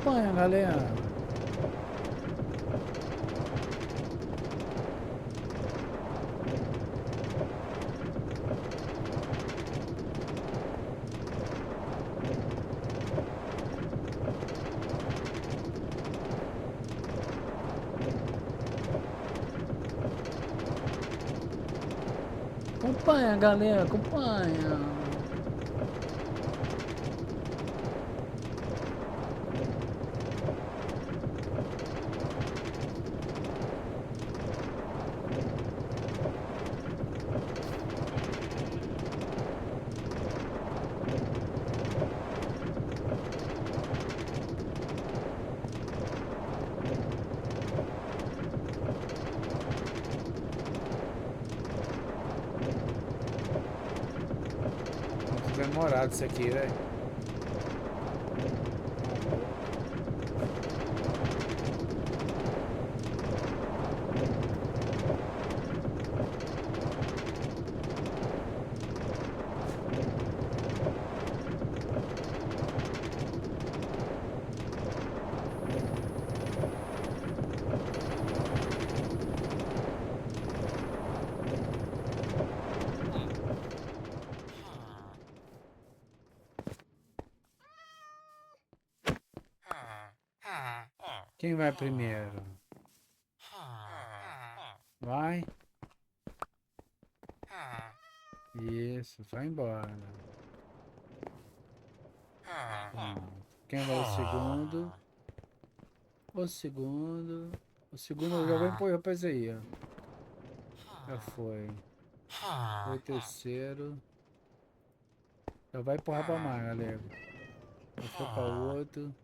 Acompanha, galera. Acompanha, galera, acompanha. Muito demorado isso aqui, velho. Quem vai primeiro? Vai? Isso, vai embora. Pronto. Quem vai o segundo? O segundo. O segundo eu já vou empurrar pra esse aí, ó. Já foi. Foi o terceiro. Já vai empurrar pra mais, galera. Já foi pra outro.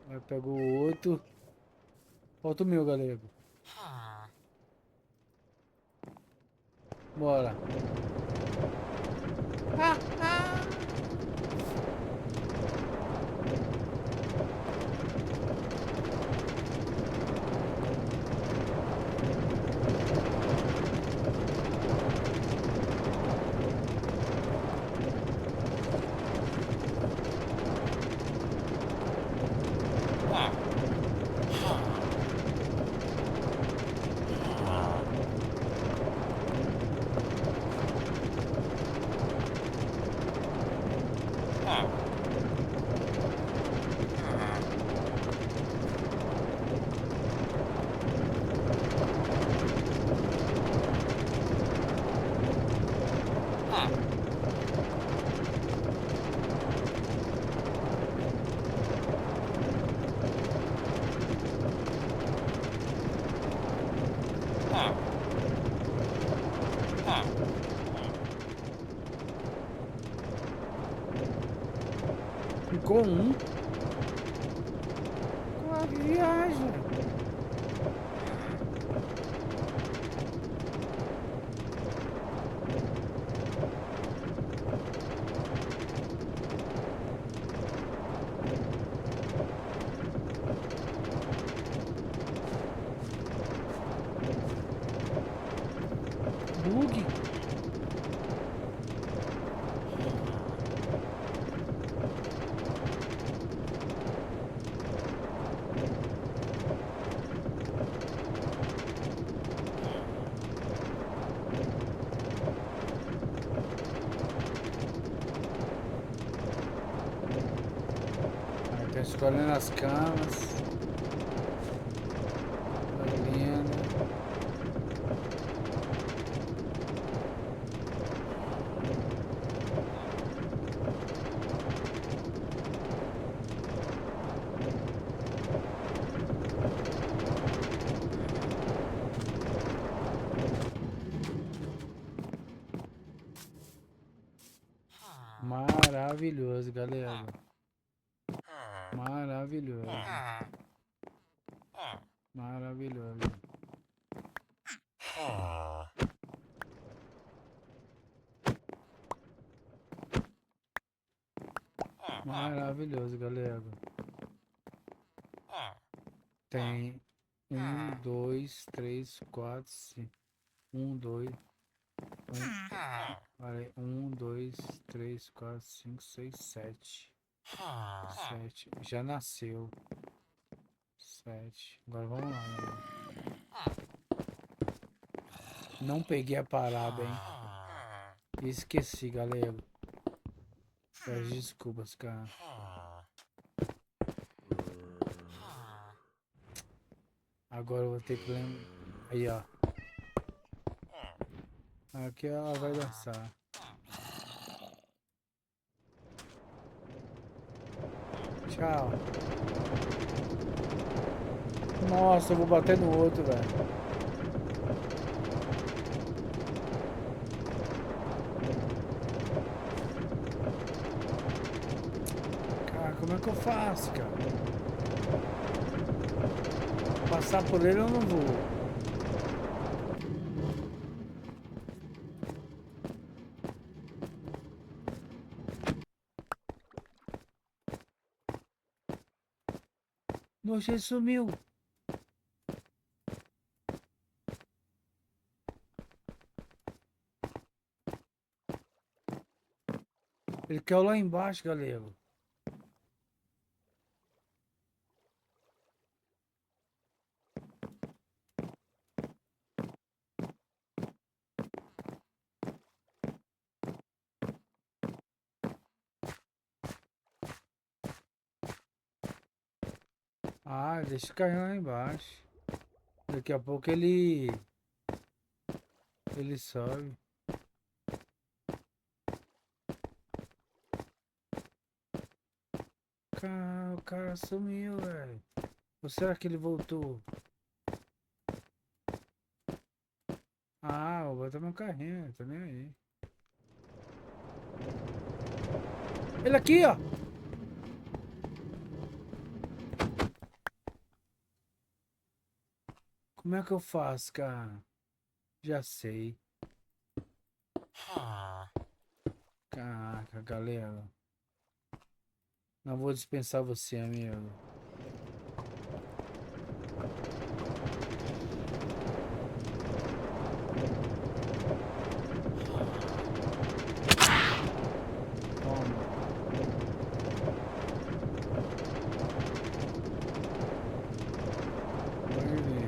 Vai pegar o outro. Falta o meu, galera. Bora. Ah, ah. Ficou um. Claro que viaja. Bug. Aí tá escolhendo as camas. Olhando. Maravilhoso, galera. Maravilhoso. Maravilhoso. Maravilhoso, galera. Tem um, dois, três, quatro, cinco. Um, dois. Um, olha aí, um, dois, três, quatro, cinco, seis, sete. 7. Já nasceu. 7. Agora vamos lá, galera. Não peguei a parada, hein? Esqueci, galera. Peço desculpas, cara. Agora eu vou ter que lembrar. Aí, ó. Aqui ela vai dançar. Tchau. Nossa, eu vou bater no outro, velho. Cara, como é que eu faço, cara? Passar por ele eu não vou. Nossa, ele sumiu. Ele caiu lá embaixo, galera. Ah, deixa cair lá embaixo. Daqui a pouco ele sobe. Cara, o cara sumiu, velho. Ou será que ele voltou? Ah, vou botar meu carrinho, tô nem aí. Ele aqui, ó. Como é que eu faço, cara? Já sei. Caraca, galera. Não vou dispensar você, amigo. Toma. Pode vir.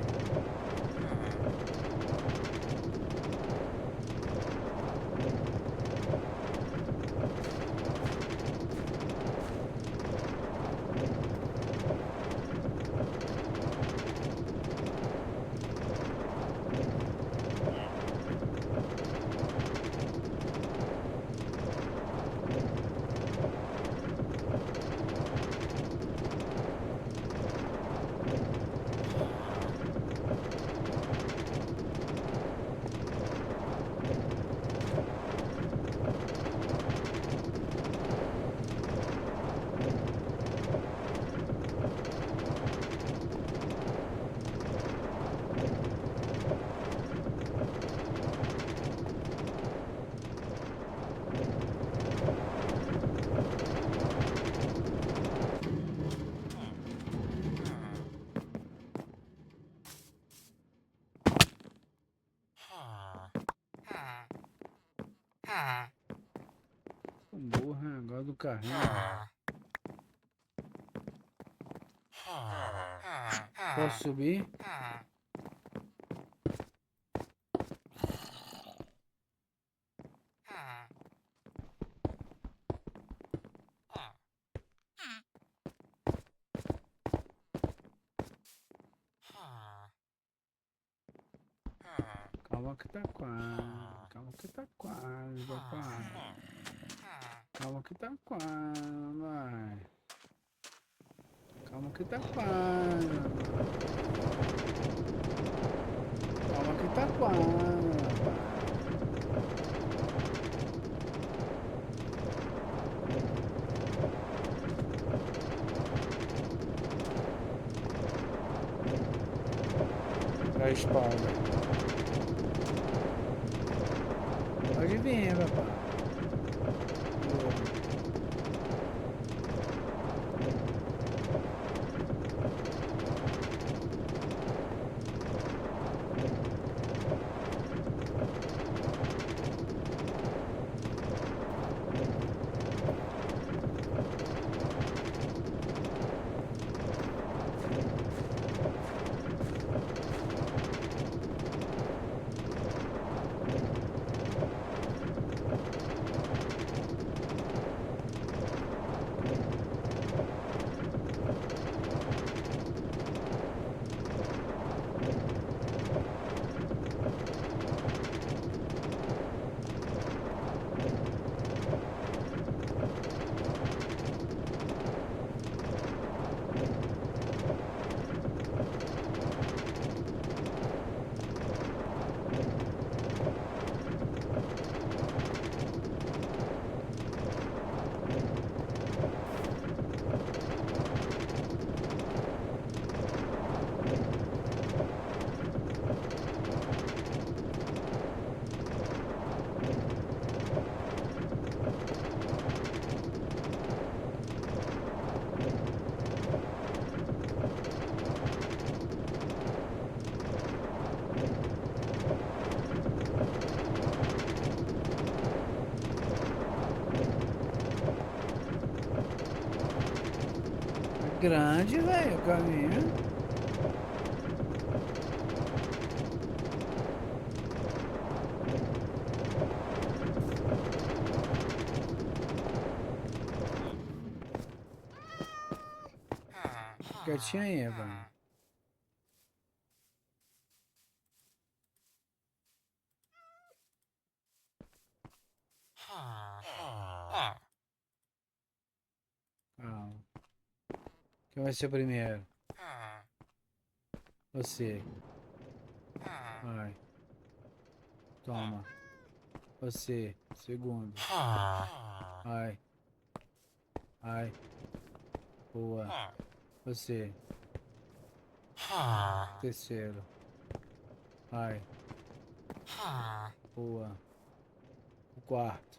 Porra, agora do carrinho. Posso subir? Calma que tá quase. Calma que tá quase, papai. Calma que tá quase, vai. Calma que tá quase. Calma que tá quase, vai. Da espalda. Pode vir, papai. Grande, velho, o caminho. Quietinho aí, velho. Calma. Quem vai ser o primeiro? Você. Vai. Toma. Você. Segundo. Vai. Vai. Boa. Você. Terceiro. Vai. Boa. O quarto.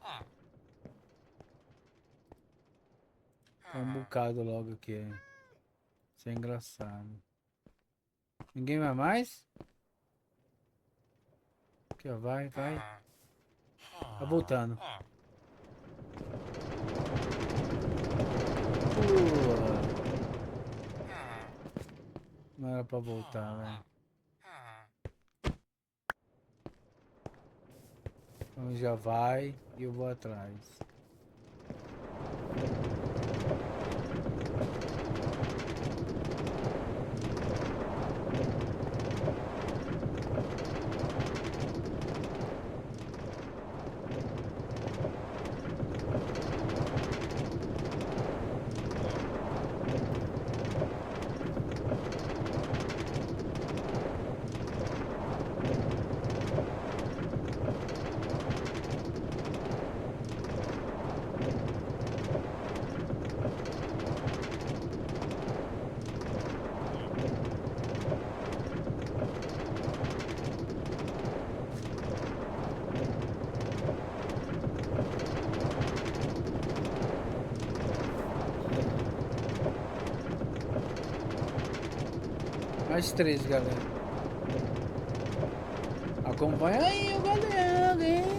Tá um bocado logo aqui, hein? Isso é engraçado. Ninguém vai mais? Aqui, ó. Vai, vai. Tá voltando. Boa. Não era pra voltar, velho. Então já vai e eu vou atrás. Mais três, galera. Acompanha aí o galera, hein?